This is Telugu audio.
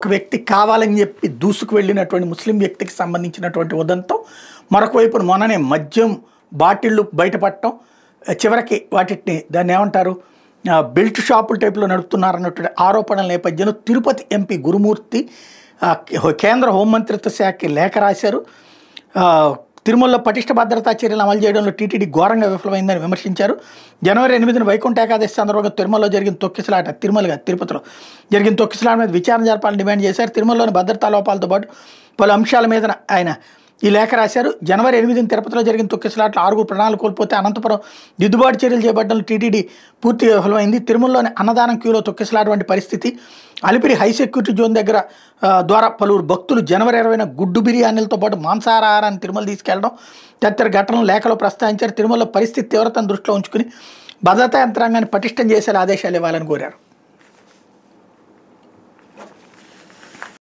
ఒక వ్యక్తి కావాలని చెప్పి దూసుకు వెళ్ళినటువంటి ముస్లిం వ్యక్తికి సంబంధించినటువంటి ఉదంతం మరొక వైపున మొన్ననే మద్యం బాటిళ్ళు బయటపడటం చివరికి వాటిని దాన్ని ఏమంటారు బెల్ట్ షాపుల టైప్లో నడుపుతున్నారన్నటువంటి ఆరోపణల నేపథ్యంలో తిరుపతి ఎంపీ గురుమూర్తి కేంద్ర హోంమంత్రిత్వ శాఖకి లేఖ రాశారు. తిరుమలలో పటిష్ట భద్రతా చర్యలు అమలు చేయడంలో టీటీడీ ఘోరంగా విఫలమైందని విమర్శించారు. జనవరి 8న వైకుంఠ ఏకాదశి సందర్భంగా తిరుమలలో జరిగిన తొక్కిసలాట తిరుపతిలో జరిగిన తొక్కిసలాట మీద విచారణ జరపాలని డిమాండ్ చేశారు. తిరుమలలోని భద్రతా లోపాలతో పాటు పలు అంశాల మీద ఆయన ఈ లేఖ రాశారు. జనవరి 8న తిరుపతిలో జరిగిన తొక్కిసలాట్లో 6 ప్రాణాలు కోల్పోతే అనంతపురం దిద్దుబాటు చర్యలు చేపట్టడంలో టీటీడీ పూర్తిగా విఫలమైంది. తిరుమలలోని అన్నదానం క్యూలో తొక్కిసలాట వంటి పరిస్థితి. అలిపిరి హై సెక్యూరిటీ జోన్ దగ్గర ద్వారా పలువురు భక్తులు జనవరి 20న గుడ్డు బిర్యానీలతో పాటు మాంసాహారాన్ని తిరుమల తీసుకెళ్లడం తదితర ఘటనలు లేఖలో ప్రస్తావించారు. తిరుమలలో పరిస్థితి తీవ్రతను దృష్టిలో ఉంచుకుని భద్రతా యంత్రాంగాన్ని పటిష్టం చేసేలా ఆదేశాలు ఇవ్వాలని కోరారు.